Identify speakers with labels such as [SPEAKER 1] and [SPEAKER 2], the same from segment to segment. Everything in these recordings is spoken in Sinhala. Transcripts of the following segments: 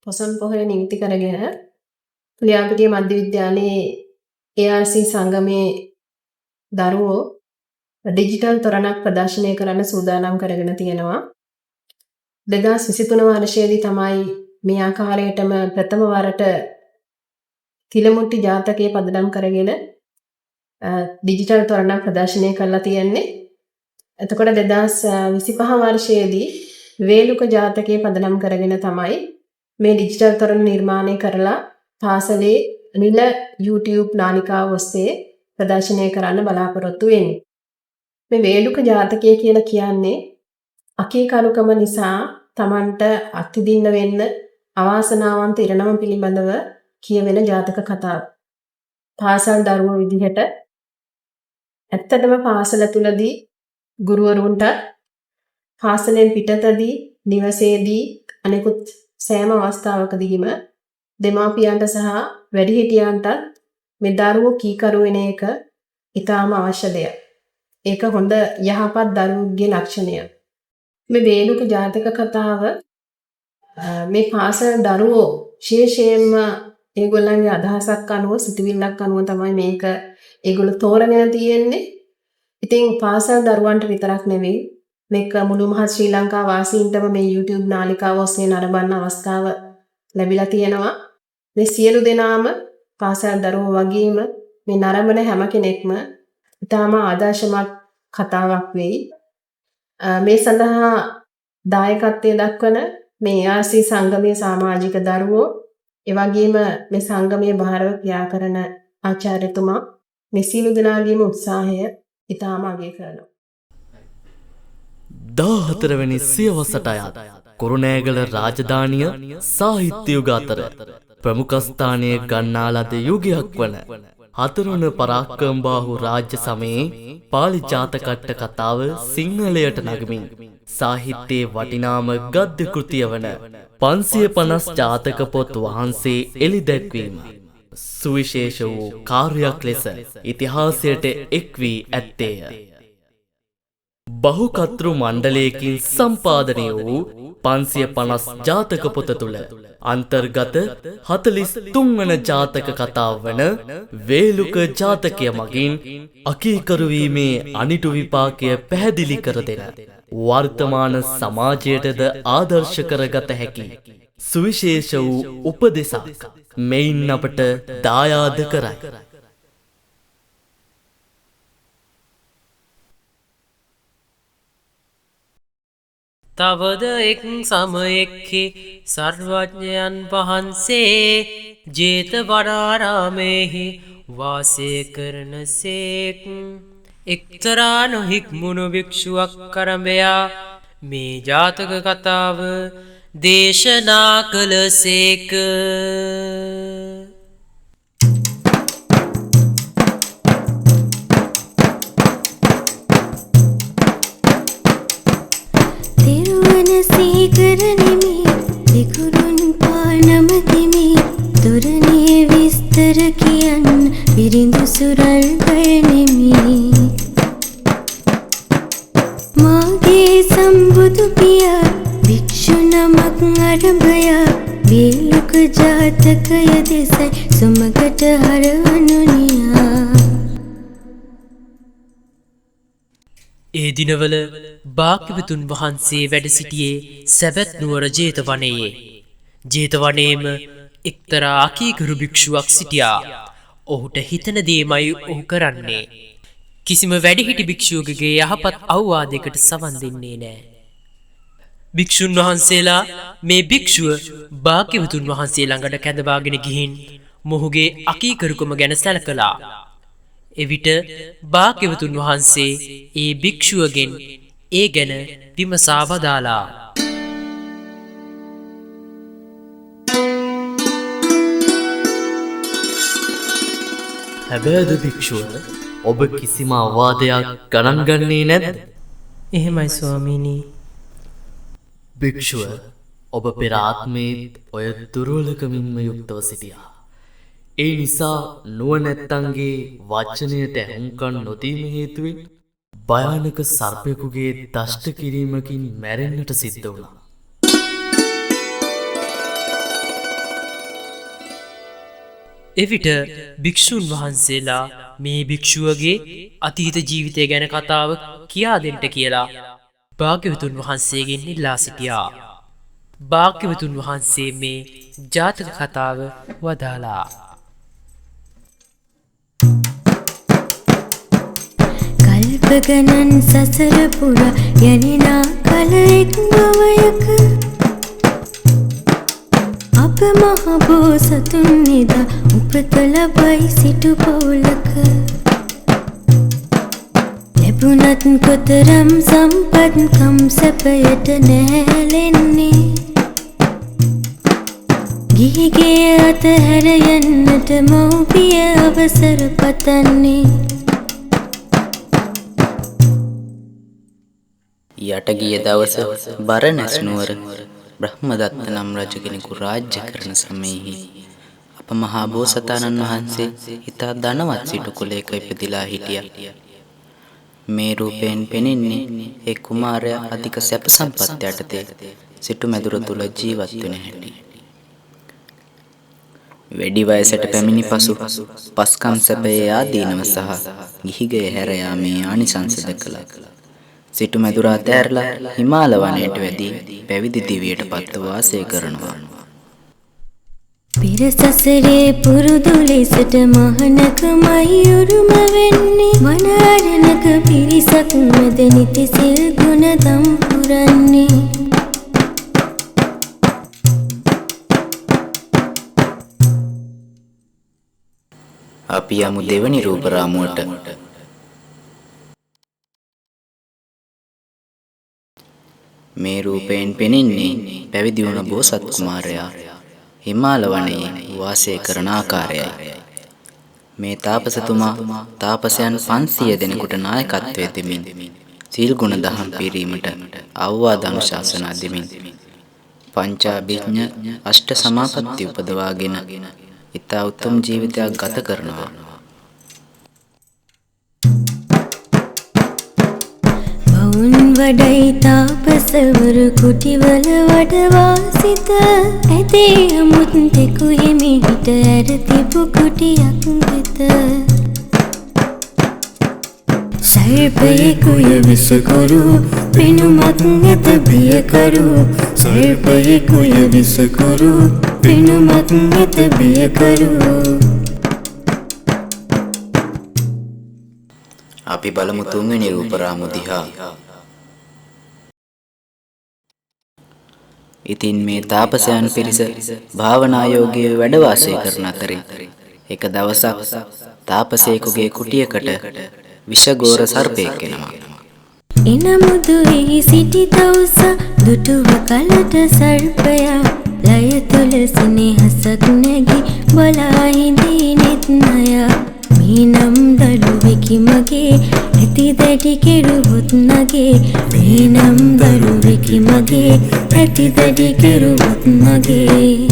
[SPEAKER 1] පොසොන් පොහොය නිමිති කරගෙන ලියාපිටිය මධ්‍ය විද්‍යාලයේ ARC සංගමේ දරුවෝ ඩිජිටල් තොරණක් ප්‍රදර්ශනය කරන්න සූදානම් කරගෙන තියෙනවා. 2023 වර්ෂයේදී තමයි මේ ආකාරයටම ප්‍රථම වරට තිලමුට්ටි ජාතකයේ පදනම් කරගෙන ඩිජිටල් තොරණක් ප්‍රදර්ශනය කරලා තියෙන්නේ. එතකොට 2025 වර්ෂයේදී වේලුක ජාතකයේ පදනම් කරගෙන තමයි මේ ඩිජිටල් තොරණ නිර්මාණය කරලා පාසලේ නිල YouTube නාලිකාව ඔස්සේ ප්‍රදර්ශනය කරන්න බලාපොරොත්තු වෙන්නේ. මේ වේලුක ජාතකය කියලා කියන්නේ අකීකරුකම නිසා Tamanට අත්විඳින්න වෙන්න අවාසනාවන්ත ඉරණම පිළිබඳව කියවෙන ජාතක කතාව. පාසල් දරුවෝ විදිහට ඇත්තටම පාසල තුලදී ගුරුවරුන්ට පාසලෙන් පිටතදී නිවසේදී අනෙකුත් සෑම අවස්ථාවකදීම දෙමාපියන්ට සහ වැඩිහිටියන්ට මේ දරුවෝ කීකරු වෙන එක ඉතාම අවශ්‍ය දෙයක්. ඒක හොඳ යහපත් දරුවෙකුගේ ලක්ෂණය. මේ වේලුක ජාතක කතාව මේ පාසල් දරුවෝ විශේෂයෙන්ම ඒගොල්ලන්ගේ අදහසක් අනුව සිතුවිල්ලක් අනුව තමයි මේක ඒගොල්ලෝ තෝරගෙන තියෙන්නේ. ඉතින් පාසල් දරුවන්ට විතරක් නෙවෙයි මේක මුළු මහත් ශ්‍රී ලංකා වාසීන්ටම මේ YouTube නාලිකාව ඔස්සේ නරඹන්න අවස්ථාව ලැබිලා තියෙනවා. මේ සියලු දෙනාම පාසල් දරුවෝ වගේම මේ නරඹන හැම කෙනෙක්ම ඉතාම ආදර්ශමත් කතාවක් වෙයි. මේ සඳහා දායකත්වයේ දක්වන මේ ARC සංගමයේ සමාජික දරුවෝ එවැගේම මේ සංගමයේ භාරව ක්‍රියා කරන ආචාර්යතුමා මේ සියලු දෙනාගේම උත්සාහය ඉතාම අගය කරනවා.
[SPEAKER 2] 14 වෙනි සියවසට අයත් කුරුණෑගල රාජධානිය සාහිත්‍ය යුග අතර ප්‍රමුඛ ස්ථානයේ ගන්නා ලද යුගයක් වන හතරවන පරාක්‍රමබාහු රාජ්‍ය සමයේ පාලි ජාතකට්ට කතාව සිංහලයට නගමින් සාහිත්‍යයේ වටිනාම ගද්‍ය කෘතිය වන 550 ජාතක පොත් වහන්සේ එළි දැක්වීම සුවිශේෂ වූ කාර්යයක් ලෙස ඉතිහාසයට එක් වී ඇත්තේය. බහුකතෘ මණ්ඩලයකින් සම්පාදනය වූ 550 ජාතක පොත තුළ අන්තර්ගත 43 වන ජාතක කතාව වන වේලුක ජාතකය මගින් අකීකරු වීමේ අනිටු විපාකය පැහැදිලි කර දෙන වර්තමාන සමාජයටද ආදර්ශ කරගත හැකි සුවිශේෂ වූ උපදෙසක් මෙයින් අපට දායාද කරයි.
[SPEAKER 3] තවද එක් සමයෙක්හි සර්වඥයන් වහන්සේ ජේතවනාරාමයෙහි වාසය කරන සේක්. එක්තරා නොහික්මුණු භික්ෂුවක් කරඹයා මේ ජාතක කතාව දේශනා කළ සේක.
[SPEAKER 4] සීකරනෙමි විකුරුන් පානමතිමි තොරණේ විස්තර කියන්න විරිඳු සුරල් බලනෙමි. මාගේ සම්බුදු පියා භික්ෂු නමක් අරඹයා වේලුක ජාතකය දෙසයි සුමකට හරවනුනියා.
[SPEAKER 3] ඒ දිනවල භාග්‍යවතුන් වහන්සේ වැඩ සිටියේ සැවැත් නුවර ජේතවනයේ. ජේතවනයේම එක්තරා අකීකරු භික්ෂුවක් සිටියා. ඔහුට හිතන දේමයි ඔහු කරන්නේ. කිසිම වැඩිහිටි භික්ෂුවකගේ යහපත් අවවාදයකට සවන් දෙන්නේ නෑ. භික්ෂුන් වහන්සේලා මේ භික්ෂුව භාග්‍යවතුන් වහන්සේ ළඟට කැඳවාගෙන ගිහින් මොහුගේ අකීකරුකම ගැන සැලකලා. එවිට භාග්‍යවතුන් වහන්සේ ඒ භික්ෂුවගෙන් ඒ ගැන විමසා වදාලා.
[SPEAKER 2] හැබෑද භික්ෂුව ඔබ කිසිම අවවාදයක් ගණන් ගන්නේ නැද්ද?
[SPEAKER 3] එහෙමයි ස්වාමීනි.
[SPEAKER 2] භික්ෂුව ඔබ පෙර ආත්මයේත් ඔය දුර්වලකමින්ම යුක්තව සිටියා. ඒ නිසා නුවණැත්තන්ගේ වචනයට ඇහුම්කන් නොදීම හේතුවෙන් භයානක සර්පයෙකුගේ දෂ්ට කිරීමකින් මැරෙන්නට සිද්ධ වුණා.
[SPEAKER 3] එවිට භික්‍ෂූන් වහන්සේලා මේ භික්‍ෂුවගේ අතීත ජීවිතය ගැන කතාව කියා දෙන්ට කියලා භාග්‍යවතුන් වහන්සේගෙන් ඉල්ලා සිටියා. භාග්‍යවතුන් වහන්සේ මේ ජාතක කතාව වදාලා.
[SPEAKER 4] කල්පගණන් සසර පුර යනිනා කල එක් බවයක අප මහ බෝසතුන් නිදා උපත ලබයි සිටු පවුලක ලැබුණත් කොතරම් සම්පත්කම් සැපයට නැහැලෙන්නේ ගිහිගේ අතහැර යන්නට මව්පිය අවසර පතන්නේ
[SPEAKER 5] යට ගිය දවස බරණැස් නුවර බ්‍රහ්මදත්ත නම් රජ කෙනෙකු රාජ්‍ය කරන සමයෙහි අප මහා බෝසතාණන් වහන්සේ ඉතා ධනවත් සිටු කුලයක ඉපදිලා හිටියා. මේ රූපයෙන් පෙනෙන්නේ ඒ කුමාරයා අධික සැප සම්පත් යටතේ සිටු මැදුර තුල ජීවත් වෙන හැටි. වැඩි වයසට පැමිණි පසු පස්කම් සැපයේ ආදීනව සහ ගිහිගේ හැර යාමේ ආනිසංස දැකලා සිටු මැදුර අතෑරලා හිමාල වනයට වැදී පැවිදි දිවියට පත්ව වාසය කරනවා.
[SPEAKER 4] පෙර සසරේ පුරුදු ලෙසට මහනකමයි උරුම වෙන්නේ වන අරණක පිරිසක් මැද නිති සිල් ගුණ දම් පුරන්නේ
[SPEAKER 5] අපි යමු දෙවනි රූප රාමුවට. මේ රූපයෙන් පෙනෙන්නේ පැවිදි වුණ බෝසත් කුමාරයා හිමාල වනයේ වාසය කරන ආකාරයයි. මේ තාපසතුමා තාපසයන් 500 දෙනෙකුට නායකත්වයේ දෙමින් සීල් ගුණ දහම් පිරීමට අවවාද අනුශාසනා දෙමින් පංචාභිඥ අෂ්ට සමාපatti උපදවාගෙන ඊතා උතුම් ජීවිතයක් ගත කරනවා.
[SPEAKER 4] වඩයි තාපසවරු කුටිවල වඩවා සිත ඇතේ හමුත් තෙකු හිමි හිට ඇර තිබු කුටියක් වෙත සර්පයෙකුය විසකරු පෙනුමක් ඇත බියකරු සර්පයෙකුය විසකරු පෙනුමක් ඇත බියකරු
[SPEAKER 5] අපි බලමු තුන්වෙනි රූප රාමු දිහා. ඉතින් මේ තාපසයන් පිරිස භාවනා යෝගයේ වැඩ වාසය කරන අතරේ එක දවසක් තාපසයෙකුගේ කුටියකට විෂගෝර සර්පයෙක් එනවා.
[SPEAKER 4] එනමුදු එහි සිටි දවස දුටුව කලට සර්පයා ලය තුල සෙනෙහසක් නැගි බලා හිඳී නෙත් නයා මේ නම් දළුවෙකි මගේ ඇති දැඩි කෙරුවොත් නගේ මේ නම් දළුවෙකි මගේ ඇති දැඩි කෙරුවොත් නගේ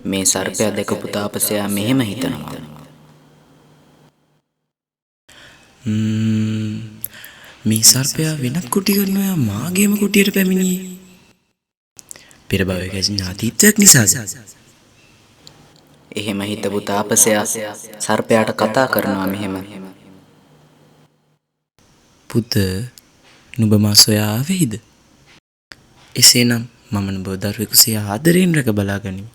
[SPEAKER 5] මේ සර්පයා දැකපු තාපසයා මෙහෙම හිතනවා.
[SPEAKER 6] මේ සර්පයා වෙනත් කුටියකට නොයා මාගේම කුටියට පැමිණියේ පෙර භවයක ඥාතිත්වයක් නිසාද?
[SPEAKER 5] එහෙම හිතපු තාපසයා සර්පයාට කතා කරනවා මෙහෙම.
[SPEAKER 6] පුත, නුඹ මා සොයා ආවේද? එසේනම් මම නුඹ දරුවෙකුසේ ආදරයෙන් රැක බලාගනිමි.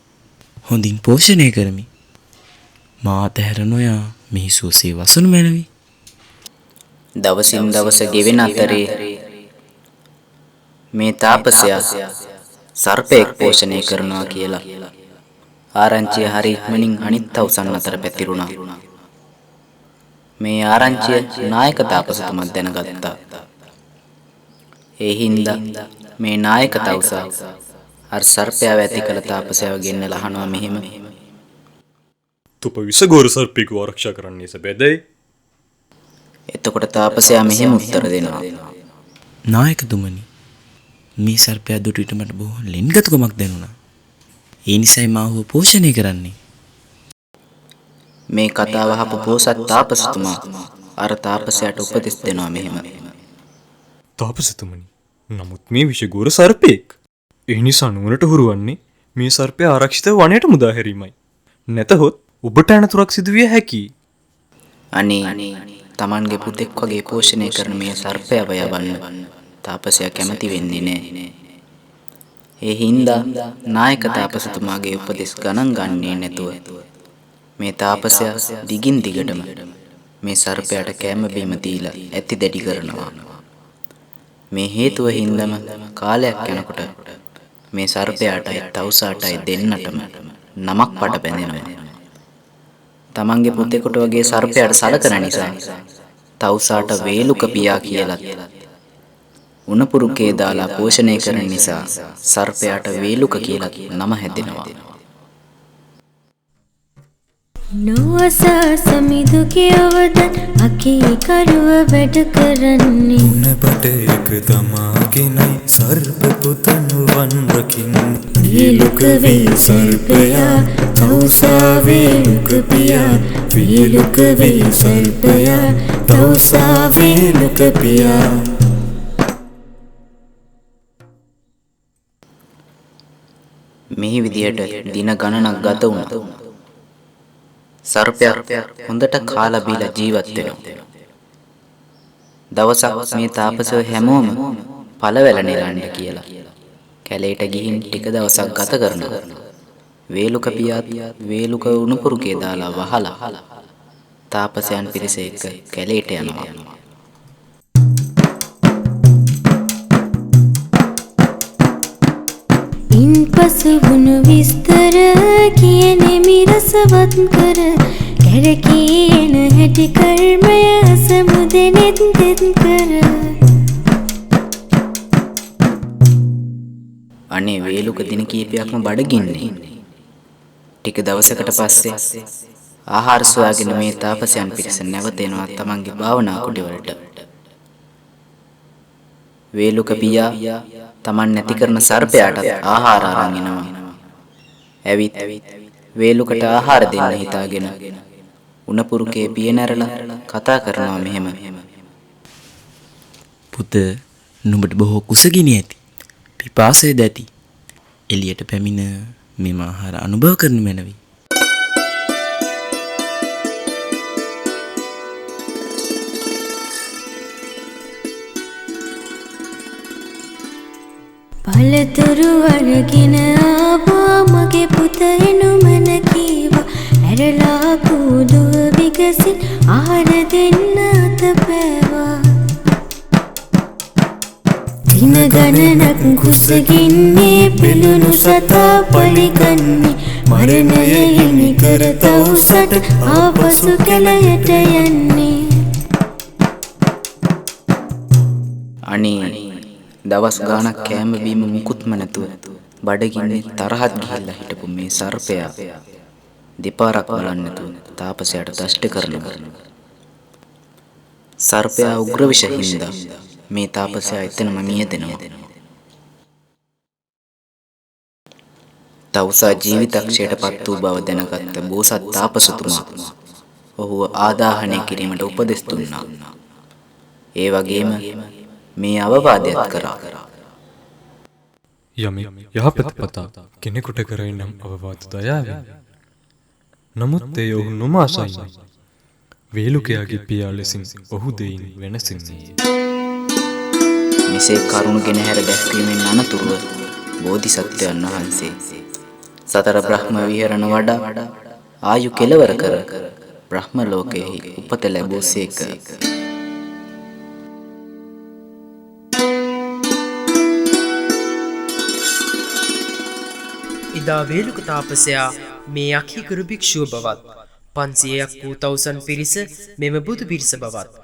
[SPEAKER 6] හොඳින් පෝෂණය කරමි. මා අතහැර නොයා මෙහි සුවසේ වසනු මැනවි.
[SPEAKER 5] දවසින් දවස ගෙවෙන අතරේ මේ තාපසයා සර්පයෙක් පෝෂණය කරනවා කියලා ආරංචිය හරි ඉක්මනින් අනිත් තවුසන් අතර පැතිරුණා. මේ ආරංචිය නායක තාපසතුමා දැනගත්තා. ඒ හින්දා මේ නායක තවුසා අර සර්පයා වැති කළ තාපසයාව ගෙන්නලා අහනවා මෙහෙම.
[SPEAKER 7] "තුප විසගෝර සර්පයෙකු ආරක්ෂා කරන්නේ සැබෑදයි?"
[SPEAKER 5] එතකොට තාපසයා මෙහෙම උත්තර දෙනවා.
[SPEAKER 6] නායකතුමනි, මේ සර්පයා දුටු විට මට බොහෝ ලෙන්ගතුකමක් දැනුණා. ඒ නිසයි මා ඔහු පෝෂණය කරන්නේ.
[SPEAKER 5] මේ කතාව අහපු බෝසත් තාපසතුමා අර තාපසයාට උපදෙස් දෙනවා මෙහෙම.
[SPEAKER 7] "තාපසතුමනි, නමුත් මේ විෂගෝර සර්පයෙක්. ඒ නිසා නුවරට හුරුවන්නේ මේ සර්පයා ආරක්ෂිත වනයට මුදා හැරීමයි. නැතහොත් ඔබට අනතුරක් සිදුවිය හැකි.
[SPEAKER 5] අනේ තමන්ගේ පුතෙක් වගේ පෝෂණය කරන මේ සර්පයව යවන්න තාපසයා කැමති වෙන්නේ නෑ. ඒ හින්දා නායක තාපසතුමාගේ උපදෙස් ගණන් ගන්නේ නැතුව මේ තාපසයා දිගින් දිගටම මේ සර්පයාට කැම බීම දීලා ඇති දැඩි කරනවා. මේ හේතුව හින්දාම කාලයක් යනකොට මේ සර්පයාටයි තවුසාටයි දෙන්නටම නමක් පඩ බැඳෙනවා. තමන්ගේ පුතෙකුට වගේ සර්පයාට සලකන නිසා තවුසාට වේලුක පියා කියලත් උණපුරුකේ දාලා පෝෂණය කරන නිසා සර්පයාට වේලුක කියලත් නම හැදෙනවා.
[SPEAKER 4] නොවසා සමිදුගේ අවදන් අකී කරුව වැඩ කරන්නේ
[SPEAKER 8] උණපටයක තමාගෙනයි සර්ප පුතනුවන් රකින්න වේලුක වේ සර්පයා තවුසා වේලුක පියා වේලුක වේ සර්පයා තවුසා වේලුක පියා.
[SPEAKER 5] මේ විදියට දින ගණනක් ගත වුණා. සර්පයා හොඳට කාලා බීලා ජීවත් වෙනවා. දවසක් මේ තාපසව හැමෝම පළවැල නෙලන්න කියලා කැලේට ගිහින් ටික දවසක් ගත කරනවා. වේලුක පියාත් වේලුක උණුපුරුකේ දාලා වහලා තාපසයන් පිරිස එක්ක කැලේට යනවා.
[SPEAKER 4] ඉන්පසු වුණු විස්තර කියනෙමි රසවත් කර කැරකීන හැටි කර්මය සමුදෙනෙත් දෙත් කර.
[SPEAKER 5] අනේ වේලුක දින කීපයක්ම බඩගින්නේ. ටික දවසකට පස්සේ ආහාර සොයාගෙන මේ තාපසයන් පිරිස නැවත එනවා තමන්ගේ භාවනා කුටිවලට. වේලුක පියා තමන් නැති කරන සර්පයාට ආහාර අරන් එනවා. ඇවිත් වේලුකට ආහාර දෙන්න හිතාගෙන උණපුරුකේ පිය නැරලා කතා කරනවා මෙහෙම.
[SPEAKER 6] පුත නුඹට බොහෝ කුසගිනි ඇති. පිපාසයද ඇති. එළියට පැමිණ මෙම ආහාර අනුභව කරනු මැනවි.
[SPEAKER 4] පළතුරු අරගෙන ආවා මගේ පුත එනුමන කීවා ඇරලා කූඩුව විගසින් ආහාර දෙන්න අත පෑවා. දින ගණනක් කුසගින්නේ පිළුණු සතා පරිගන්නේ මරණය හිමි කර තවුසට ආපසු කැලයට යන්නේ.
[SPEAKER 5] අනේ දවස් ගාණක් කෑම බීම මුකුත්ම නැතුව බඩගින්නේ තරහත් ගිහිල්ලා හිටපු මේ සර්පයා දෙපාරක් බලන්නේ නැතුව තාපසයාට දෂ්ට කරනවා. සර්පයා උග්‍ර විෂ හින්දා මේ තාපසයා එතනම මියදෙනවා. තවුසා ජීවිතක්ෂයට පත් වූ බව දැනගත්ත බෝසත් තාපසතුමා ඔහුව ආදාහනය කිරීමට උපදෙස් දුන්නා. ඒ වගේම මේ අවවාදයක් කරා.
[SPEAKER 7] යමි යහපත පතා කෙනෙකුට කරයි නම් අවවාද දයාවෙන්. නමුත් ඒ ඔහු නොමාසයි. වේලුකයාගේ පියා ලෙසින් ඔහු දෙයින් වෙනසින්නේ.
[SPEAKER 5] මෙසේ කරුණ ගෙන හැර දැක්වීමෙන් අනතුරුව බෝධිසත්වයන් වහන්සේ සතර බ්‍රහ්ම විහරණ වඩා ආයු කෙලවර කර බ්‍රහ්ම ලෝකයෙහි උපත ලැබූ සේක.
[SPEAKER 3] එදා වේලුක තාපසයා මේ අකීකරු භික්ෂුව බවත් 500ක් වූ තවුසන් පිරිස මෙම බුදු පිරිස බවත්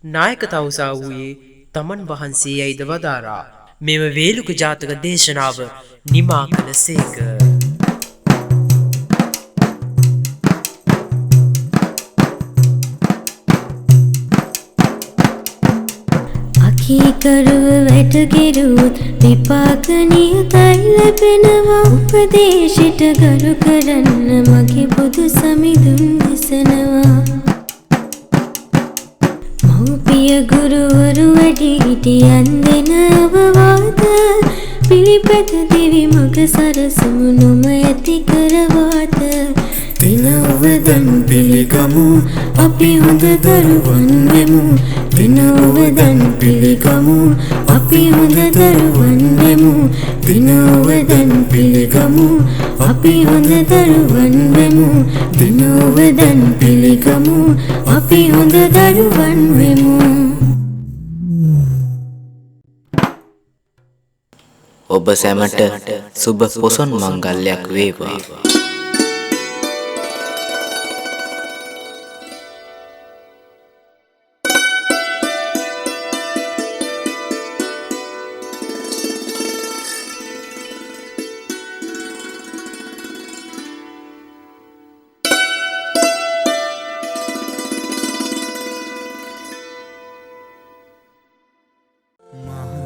[SPEAKER 3] නායක තවුසා වූයේ තමන් වහන්සේ යයිද වදාරා මෙම වේලුක ජාතක දේශනාව නිමා කළ සේක.
[SPEAKER 4] කීකරුව වැඩගෙරුත් විපාක නියතයි ලැබෙනවා. උපදේශයට ගරු කරන්න මගේ බුදු සමිඳුන් දෙසනවා. මව්පිය ගුරුවරු වැඩිහිටියන් දෙන අවවාද පිළිපැද දිවි මග සරසමු නොම ඇති කරවාද.
[SPEAKER 8] දිනවදන් පිළිගමු අපි හොඳ දරුවන් වෙමු දිනවදන් පිළිගමු අපි හොඳ දරුවන් වෙමු දිනවදන් පිළිගමු අපි හොඳ දරුවන් වෙමු දිනවදන් පිළිගමු අපි හොඳ දරුවන් වෙමු.
[SPEAKER 5] ඔබ සැමට සුබ පොසොන් මංගල්‍යයක් වේවා.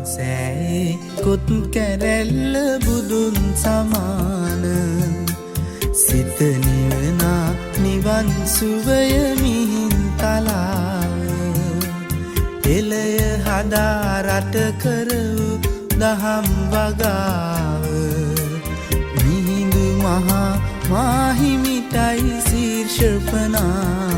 [SPEAKER 8] සෑයේ කොත් කැරැල්ල බුදුන් සමාන සිත නිවනා නිවන් සුවය මිහින්තලාව එලය හදා රට කරවු දහම් වගාව මිහිඳු මහා මාහිමිටයි ශීර්ෂපනා